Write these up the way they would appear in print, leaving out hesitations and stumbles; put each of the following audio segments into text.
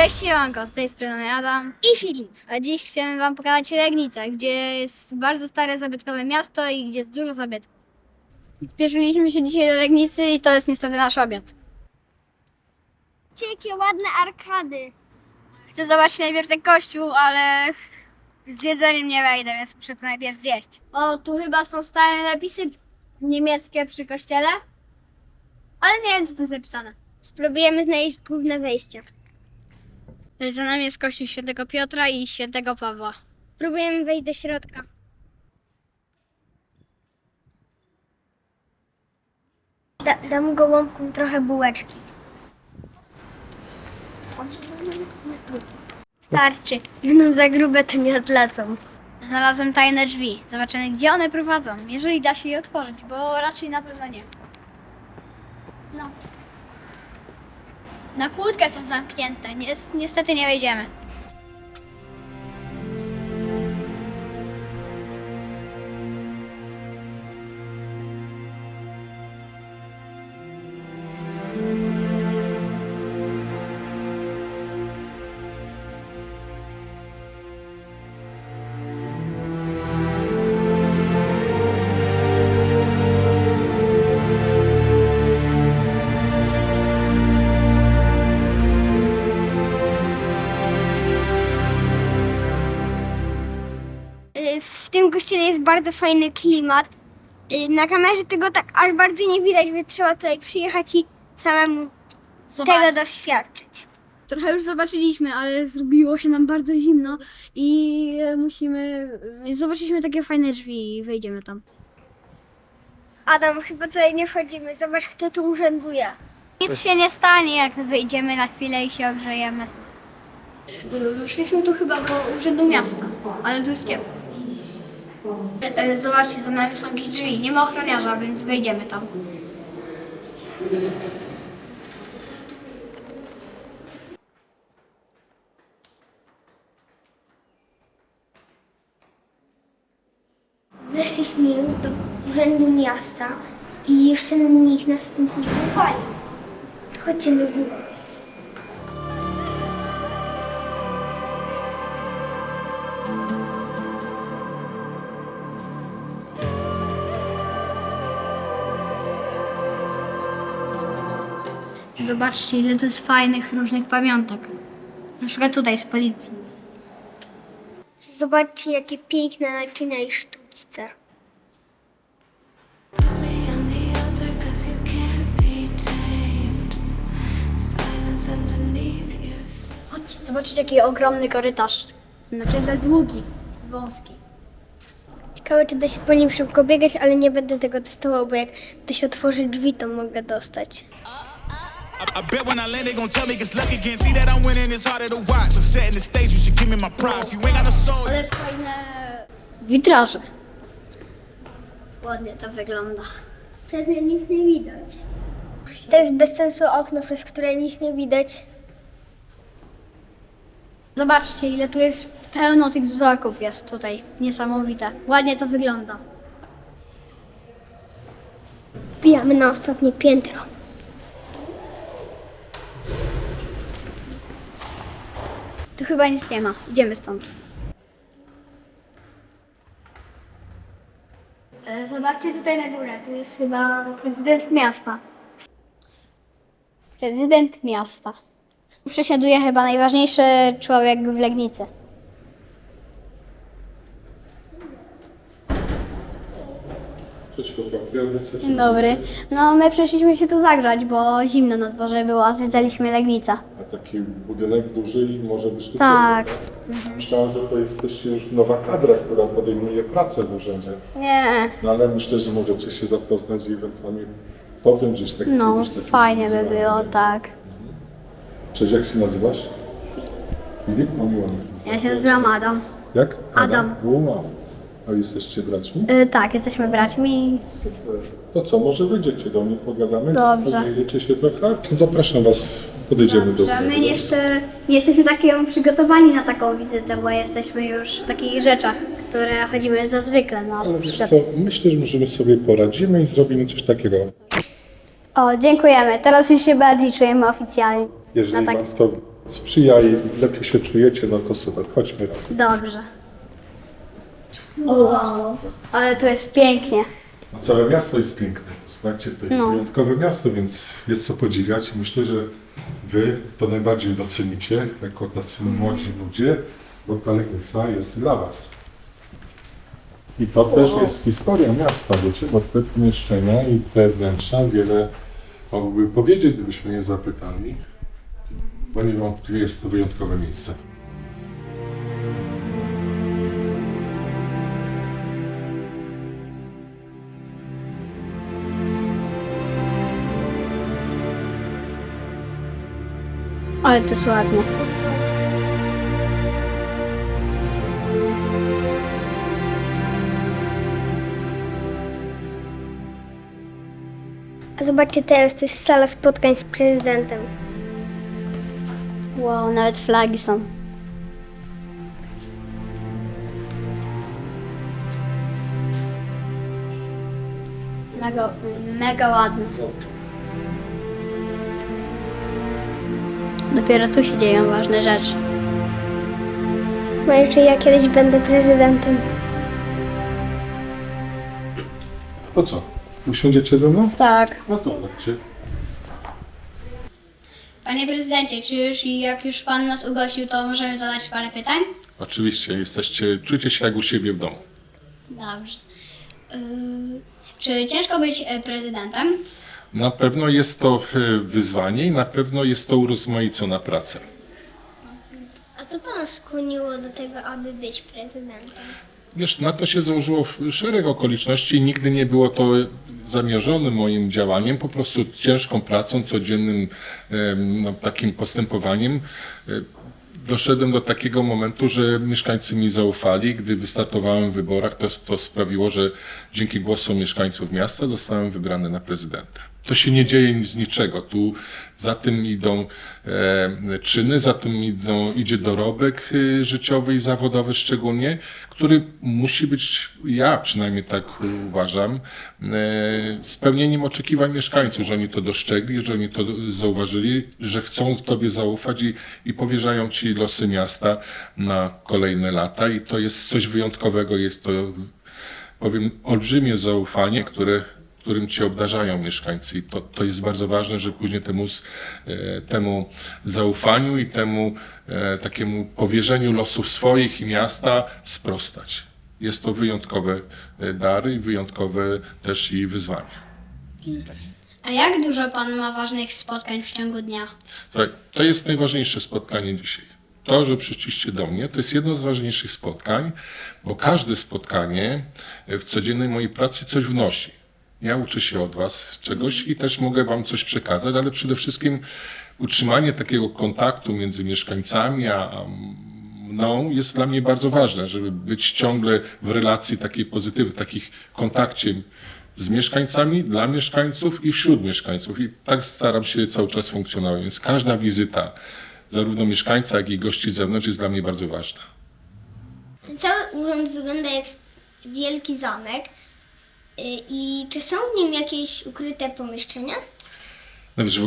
Cześć, siemanko, z tej strony Adam I Filip. a dziś chcemy wam pokazać Legnicę, gdzie jest bardzo stare zabytkowe miasto i gdzie jest dużo zabytków. Spieszyliśmy się dzisiaj do Legnicy i to jest niestety nasz obiad. Jakie ładne arkady. Chcę zobaczyć najpierw ten kościół, ale z jedzeniem nie wejdę, więc muszę to najpierw zjeść. O, tu chyba są stare napisy niemieckie przy kościele, ale nie wiem, co tu jest napisane. Spróbujemy znaleźć główne wejście. Za nami jest kościół świętego Piotra i świętego Pawła. Spróbujemy wejść do środka. Dam gołąbkom trochę bułeczki. Starczy. Będą za grube, to nie odlecą. Znalazłem tajne drzwi. Zobaczymy, gdzie one prowadzą. Jeżeli da się je otworzyć, bo raczej na pewno nie. No. Na kłódkę są zamknięte. Niestety nie wejdziemy. W tym kościele jest bardzo fajny klimat. Na kamerze tego tak aż bardzo nie widać, więc trzeba tutaj przyjechać i samemu tego doświadczyć. Trochę już zobaczyliśmy, ale zrobiło się nam bardzo zimno i zobaczyliśmy takie fajne drzwi i wejdziemy tam. Adam, chyba tutaj nie wchodzimy. Zobacz, kto tu urzęduje. Nic się nie stanie, jak wyjdziemy na chwilę i się ogrzejemy. Wyszliśmy tu chyba do urzędu miasta, ale tu jest ciepło. Zobaczcie, za nami są jakieś drzwi. Nie ma ochroniarza, więc wejdziemy tam. Weszliśmy już do urzędu miasta i jeszcze nam nikt nas stąd nie wywalił. To chodźcie na górę. Zobaczcie, ile tu jest fajnych, różnych pamiątek. Na przykład tutaj z policji. Zobaczcie, jakie piękne naczynia i sztućce. Me on the altar 'cause you can't be tamed. Silence underneath your Chodźcie zobaczyć, jaki ogromny korytarz. Znaczy za długi, wąski. Ciekawe, czy da się po nim szybko biegać, ale nie będę tego testował, bo jak ktoś otworzy drzwi, to mogę dostać. I bet when I land, they gon' tell me it's luck again. See that I'm winning, it's harder to watch. I'm setting the stage, you should give me my props. You ain't got no soul. Ale fajne witraże. Ładnie to wygląda. Przez nie nic nie widać. To jest bez sensu okno, przez które nic nie widać. Zobaczcie, ile tu jest pełno tych wzorków jest tutaj. Niesamowite. Ładnie to wygląda. Wbijamy na ostatnie piętro. Tu chyba nic nie ma. Idziemy stąd. Zobaczcie tutaj na górę. Tu jest chyba prezydent miasta. Prezydent miasta. Przesiaduje chyba najważniejszy człowiek w Legnicy. Cześć chłopaki, jakby coś... Dzień dobry. No my przyszliśmy się tu zagrzać, bo zimno na dworze było, a zwiedzaliśmy Legnicę. A taki budynek duży i może być tu Tak. ciepło, tak? Myślałem, że to jesteście już nowa kadra, która podejmuje pracę w urzędzie. Nie. No ale myślę, że możecie się zapoznać i ewentualnie potem gdzieś tak No, kiedyś takie fajnie by wyzwanie. było, tak. Cześć, jak się nazywasz? Filip? No miło. Ja się nazywam Adam. Jak? Adam. Wow. A jesteście braćmi? Tak, jesteśmy braćmi. To co, może wyjdziecie do mnie, pogadamy? Dobrze. Podzielicie się trochę? Zapraszam was, podejdziemy do Że mnie. my jeszcze nie jesteśmy takiego przygotowani na taką wizytę, bo jesteśmy już w takich rzeczach, które chodzimy za zwykle. No, Ale wiesz co, myślę, że my sobie poradzimy i zrobimy coś takiego. O, dziękujemy. Teraz już się bardziej czujemy oficjalnie. Jeżeli No tak. was to sprzyja i lepiej się czujecie, no to super. Chodźmy razem. Dobrze. Wow. Ale to jest pięknie. A całe miasto jest piękne. Słuchajcie, to jest wyjątkowe miasto, więc jest co podziwiać. I myślę, że wy to najbardziej docenicie, jako tacy młodzi ludzie, bo ta Legnica jest dla was. I to też jest historia miasta, wiecie, bo te pomieszczenia i te wnętrza wiele mogłyby powiedzieć, gdybyśmy je zapytali, bo niewątpliwie jest to wyjątkowe miejsce. Ale to jest ładne. A zobaczcie, teraz to jest sala spotkań z prezydentem. Wow, nawet flagi są. Mega ładne. Dopiero tu się dzieją ważne rzeczy. Może czy ja kiedyś będę prezydentem. To co? Usiądziecie ze mną? Tak. No to chodźcie. Panie prezydencie, czy jak już pan nas ugościł, to możemy zadać parę pytań? Oczywiście, czujcie się jak u siebie w domu. Dobrze. Czy ciężko być prezydentem? Na pewno jest to wyzwanie i na pewno jest to urozmaicona praca. A co pana skłoniło do tego, aby być prezydentem? Wiesz, na to się założyło szereg okoliczności i nigdy nie było to zamierzonym moim działaniem, po prostu ciężką pracą, codziennym takim postępowaniem. Doszedłem do takiego momentu, że mieszkańcy mi zaufali. Gdy wystartowałem w wyborach, to sprawiło, że dzięki głosom mieszkańców miasta zostałem wybrany na prezydenta. To się nie dzieje z niczego. Tu za tym idą czyny, za tym idzie dorobek życiowy i zawodowy szczególnie, który musi być, ja przynajmniej tak uważam, spełnieniem oczekiwań mieszkańców, że oni to dostrzegli, że oni to zauważyli, że chcą Tobie zaufać i powierzają Ci losy miasta na kolejne lata i to jest coś wyjątkowego, jest to, powiem, olbrzymie zaufanie, którym Cię obdarzają mieszkańcy i to jest bardzo ważne, że później temu zaufaniu i temu takiemu powierzeniu losów swoich i miasta sprostać. Jest to wyjątkowe dary i wyjątkowe też i wyzwania. A jak dużo pan ma ważnych spotkań w ciągu dnia? To jest najważniejsze spotkanie dzisiaj. To, że przyszliście do mnie, to jest jedno z ważniejszych spotkań, bo każde spotkanie w codziennej mojej pracy coś wnosi. Ja uczę się od Was czegoś i też mogę Wam coś przekazać, ale przede wszystkim utrzymanie takiego kontaktu między mieszkańcami a mną jest dla mnie bardzo ważne, żeby być ciągle w relacji takiej pozytywnej, takich kontakcie z mieszkańcami, dla mieszkańców i wśród mieszkańców. I tak staram się cały czas funkcjonować, więc każda wizyta zarówno mieszkańca, jak i gości z zewnątrz jest dla mnie bardzo ważna. Ten cały urząd wygląda jak wielki zamek. I czy są w nim jakieś ukryte pomieszczenia? No wiesz,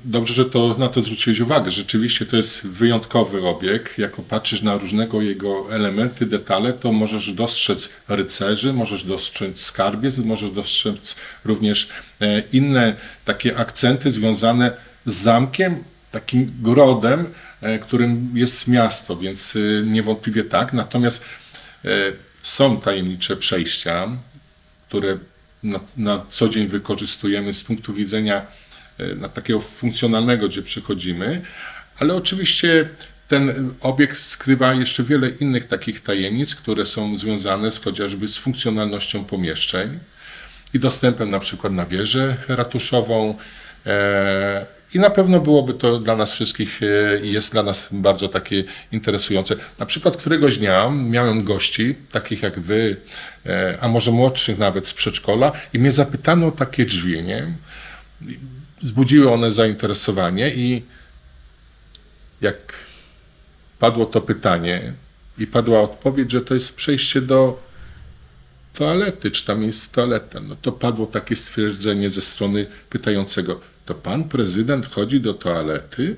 dobrze, że na to zwróciłeś uwagę. Rzeczywiście to jest wyjątkowy obiekt. Jak patrzysz na różnego jego elementy, detale, to możesz dostrzec rycerzy, możesz dostrzec skarbiec, możesz dostrzec również inne takie akcenty związane z zamkiem, takim grodem, którym jest miasto, więc niewątpliwie tak. Natomiast są tajemnicze przejścia, które na co dzień wykorzystujemy z punktu widzenia takiego funkcjonalnego, gdzie przychodzimy, ale oczywiście ten obiekt skrywa jeszcze wiele innych takich tajemnic, które są związane chociażby z funkcjonalnością pomieszczeń i dostępem na przykład na wieżę ratuszową. I na pewno byłoby to dla nas wszystkich i jest dla nas bardzo takie interesujące. Na przykład któregoś dnia miałem gości, takich jak wy, a może młodszych nawet z przedszkola i mnie zapytano o takie drzwi, nie? Wzbudziły one zainteresowanie i jak padło to pytanie i padła odpowiedź, że to jest przejście do toalety, czy tam jest toaleta, no to padło takie stwierdzenie ze strony pytającego: to pan prezydent chodzi do toalety?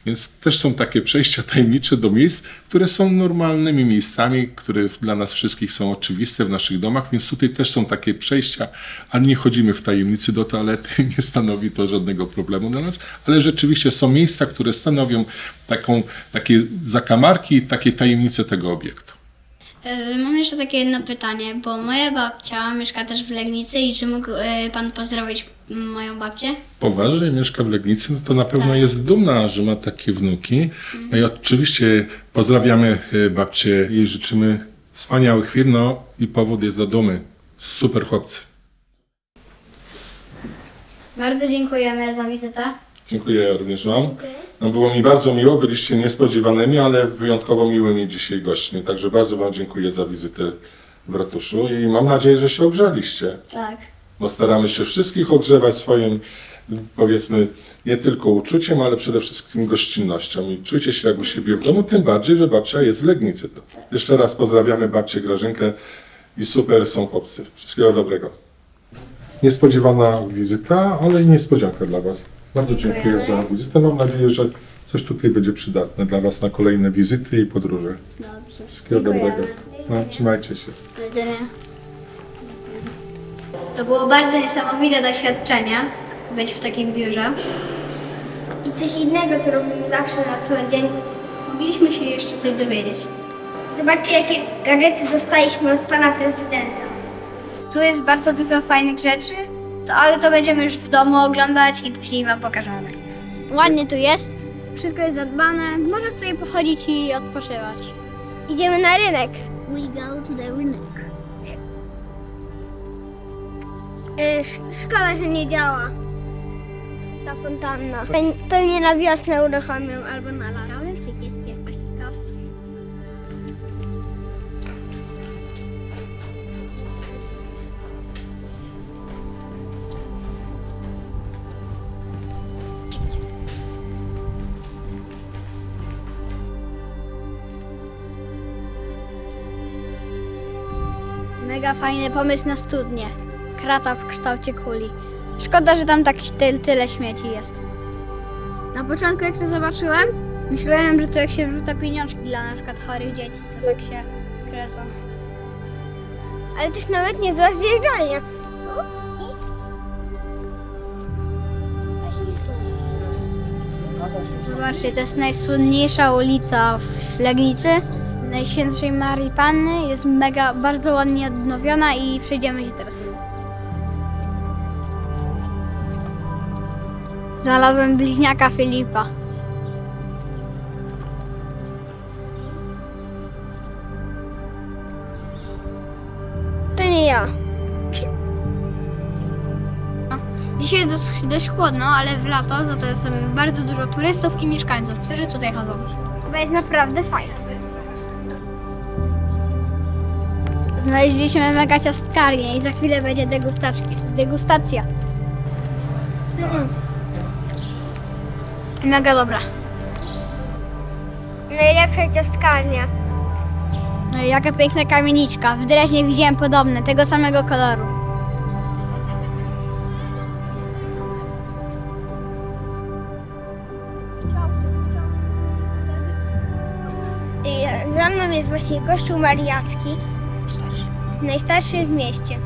Więc też są takie przejścia tajemnicze do miejsc, które są normalnymi miejscami, które dla nas wszystkich są oczywiste w naszych domach, więc tutaj też są takie przejścia, ale nie chodzimy w tajemnicy do toalety, nie stanowi to żadnego problemu dla nas, ale rzeczywiście są miejsca, które stanowią takie zakamarki i takie tajemnice tego obiektu. Mam jeszcze takie jedno pytanie, bo moja babcia mieszka też w Legnicy i czy mógł pan pozdrowić moją babcię? Poważnie mieszka w Legnicy, no to na pewno jest dumna, że ma takie wnuki. No i oczywiście pozdrawiamy babcię, jej życzymy wspaniałych chwil, no i powód jest do dumy. Super chłopcy. Bardzo dziękujemy za wizytę. Dziękuję również Wam. No było mi bardzo miło, byliście niespodziewanymi, ale wyjątkowo miłymi dzisiaj gośćmi. Także bardzo Wam dziękuję za wizytę w ratuszu i mam nadzieję, że się ogrzeliście. Tak. Bo staramy się wszystkich ogrzewać swoim, powiedzmy, nie tylko uczuciem, ale przede wszystkim gościnnością. I czujcie się jak u siebie w domu, tym bardziej, że babcia jest z Legnicy. To jeszcze raz pozdrawiamy babcię Grażynkę i super są chłopcy. Wszystkiego dobrego. Niespodziewana wizyta, ale i niespodzianka dla Was. Bardzo dziękuję za wizytę. Mam nadzieję, że coś tutaj będzie przydatne dla Was na kolejne wizyty i podróże. Dobrze. Wszystkiego dobrego. No, trzymajcie się. Do widzenia. To było bardzo niesamowite doświadczenie, być w takim biurze. I coś innego, co robimy zawsze na co dzień. Mogliśmy się jeszcze coś dowiedzieć. Zobaczcie, jakie gadżety dostaliśmy od pana prezydenta. Tu jest bardzo dużo fajnych rzeczy, ale to będziemy już w domu oglądać i później Wam pokażemy. Ładnie tu jest, wszystko jest zadbane, można tutaj pochodzić i odpoczywać. Idziemy na rynek. We go to the rynek. Szkoda, że nie działa ta fontanna. Pewnie na wiosnę uruchomią albo na lato. Czy jest jakaś kawka? Mega fajny pomysł na studnię. Krata w kształcie kuli. Szkoda, że tam tak tyle śmieci jest. Na początku jak to zobaczyłem, myślałem, że to jak się wrzuca pieniążki dla na przykład chorych dzieci, to tak się kręcą. Ale też nawet niezła zjeżdżalnia. Zobaczcie, to jest najsłynniejsza ulica w Legnicy. Najświętszej Marii Panny jest bardzo ładnie odnowiona i przejdziemy się teraz. Znalazłem bliźniaka Filipa. To nie ja. Dzisiaj jest dość chłodno, ale w lato za to jest bardzo dużo turystów i mieszkańców, którzy tutaj chodzą. Chyba jest naprawdę fajna. Znaleźliśmy mega ciastkarnię i za chwilę będzie degustacja. Mega dobra. Najlepsza ciastkarnia. No i jaka piękna kamieniczka. W Dreźnie widziałem podobne, tego samego koloru. Za mną jest właśnie kościół mariacki. Najstarszy w mieście.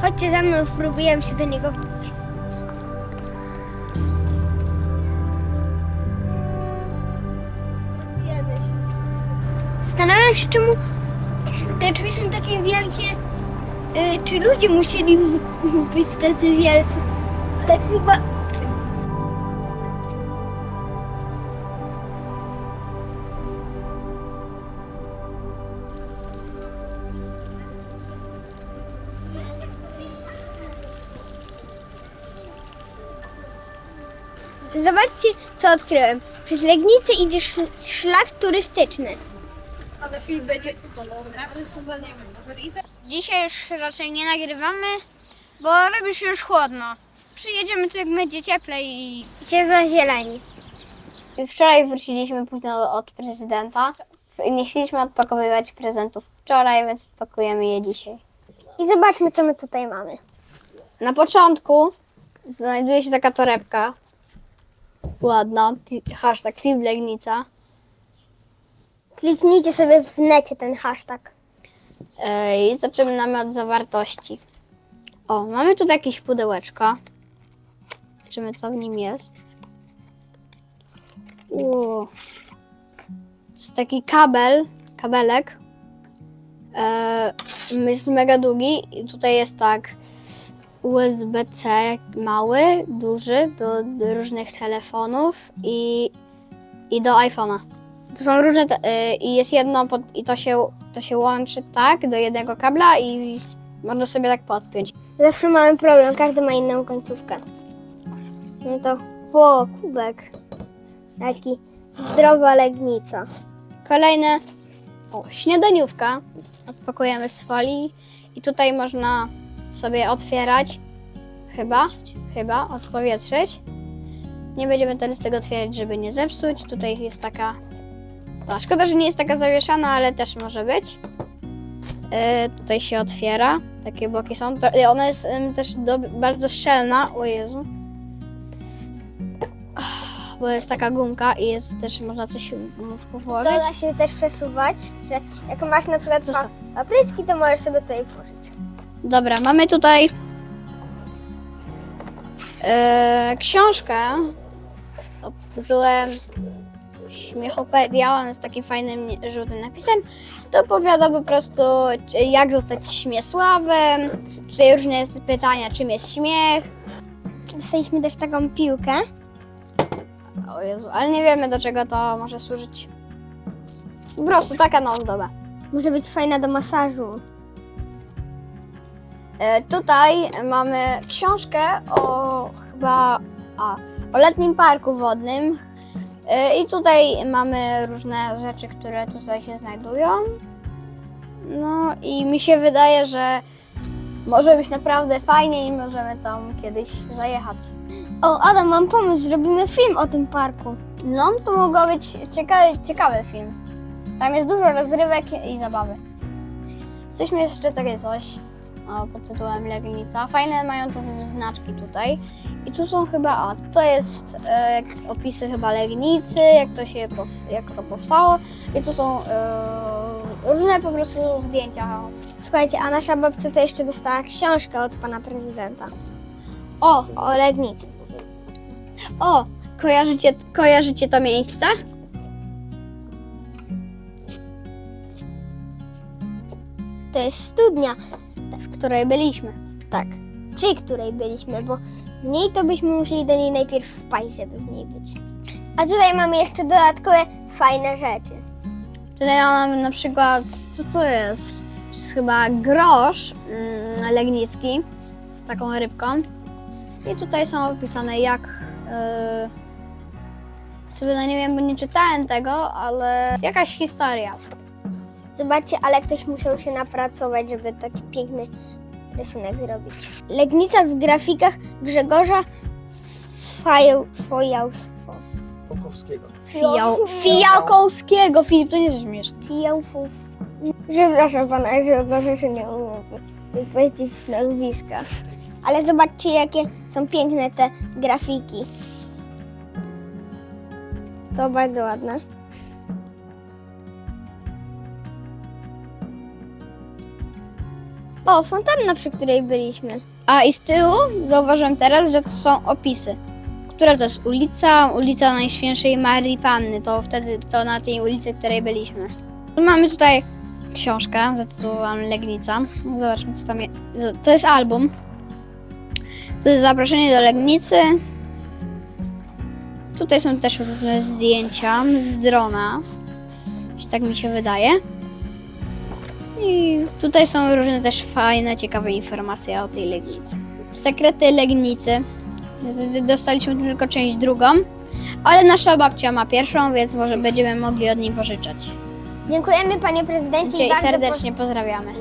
Chodźcie za mną, spróbujemy się do niego wbić. Zastanawiam się, czemu te drzwi są takie wielkie. Czy ludzie musieli być tacy wielcy? Ale chyba... Zobaczcie, co odkryłem. Przez Legnicę idzie szlak turystyczny. Ale film będzie Dzisiaj już raczej nie nagrywamy, bo robi się już chłodno. Przyjedziemy tu jak będzie cieplej i... Idzie za zieleni. Wczoraj wróciliśmy późno od prezydenta. Nie chcieliśmy odpakowywać prezentów wczoraj, więc pakujemy je dzisiaj. I zobaczmy, co my tutaj mamy. Na początku znajduje się taka torebka. Ładna. Hashtag Team Legnica. Kliknijcie sobie w necie ten hashtag. I zaczynamy od zawartości. O, mamy tutaj jakieś pudełeczko. Zobaczymy, co w nim jest. To jest taki kabelek. Jest mega długi i tutaj jest tak USB-C mały, duży do różnych telefonów i do iPhone'a. To są różne i jest jedno i to się łączy tak do jednego kabla i można sobie tak podpiąć. Zawsze mamy problem, każdy ma inną końcówkę. No to, kubek. Taki zdrowa Legnica. Kolejne, śniadaniówka. Odpakujemy z folii i tutaj można sobie otwierać, chyba odpowietrzyć. Nie będziemy teraz tego otwierać, żeby nie zepsuć. Tutaj jest taka, szkoda, że nie jest taka zawieszana, ale też może być. Tutaj się otwiera, takie boki są. Ona jest też bardzo szczelna, o Jezu. Bo jest taka gumka i jest też można coś włożyć. To da się też przesuwać, że jak masz na przykład papryczki, to możesz sobie tutaj włożyć. Dobra, mamy tutaj książkę pod tytułem Śmiechopedia. Ona jest takim fajnym, żółtym napisem. To opowiada po prostu, jak zostać śmiesławym. Tutaj różne pytania, czym jest śmiech. Dostaliśmy też taką piłkę. O Jezu, ale nie wiemy, do czego to może służyć. Po prostu taka na ozdobę. Może być fajna do masażu. Tutaj mamy książkę o letnim parku wodnym. I tutaj mamy różne rzeczy, które tutaj się znajdują. No i mi się wydaje, że może być naprawdę fajnie i możemy tam kiedyś zajechać. O, Adam, mam pomysł, zrobimy film o tym parku. No, to mogło być ciekawy film. Tam jest dużo rozrywek i zabawy. Jesteśmy jeszcze takie coś pod tytułem Legnica. Fajne mają te znaczki tutaj. I tu są chyba, tutaj jest opisy chyba Legnicy, jak to powstało. I tu są różne po prostu zdjęcia. Słuchajcie, a nasza babcia to jeszcze dostała książkę od pana prezydenta. O, O Legnicy. kojarzycie to miejsce? To jest studnia, W której byliśmy. tak, przy której byliśmy, bo w niej to byśmy musieli do niej najpierw wpaść, żeby w niej być. A tutaj mamy jeszcze dodatkowe fajne rzeczy. Tutaj mamy na przykład, co to jest? To jest chyba grosz legnicki z taką rybką. I tutaj są opisane sobie nie wiem, bo nie czytałem tego, ale jakaś historia. Zobaczcie, ale ktoś musiał się napracować, żeby taki piękny rysunek zrobić. Legnica w grafikach Grzegorza Fijałkowskiego. Filip, to nie jest śmieszne. Przepraszam pana Grzegorza, że nie umiem powiedzieć nazwiska. Ale zobaczcie, jakie są piękne te grafiki. To bardzo ładne. O, fontanna, przy której byliśmy. A i z tyłu zauważyłem teraz, że to są opisy. Która to jest ulica Najświętszej Marii Panny. To na tej ulicy, w której byliśmy. Mamy tutaj książkę zatytułowaną Legnica. Zobaczmy, co tam jest. To jest album. Tu jest zaproszenie do Legnicy. Tutaj są też różne zdjęcia z drona. Tak mi się wydaje. I tutaj są różne też fajne, ciekawe informacje o tej Legnicy. Sekrety Legnicy. Dostaliśmy tylko część drugą, ale nasza babcia ma pierwszą, więc może będziemy mogli od niej pożyczać. Dziękujemy, panie prezydencie. Cię bardzo serdecznie pozdrawiamy.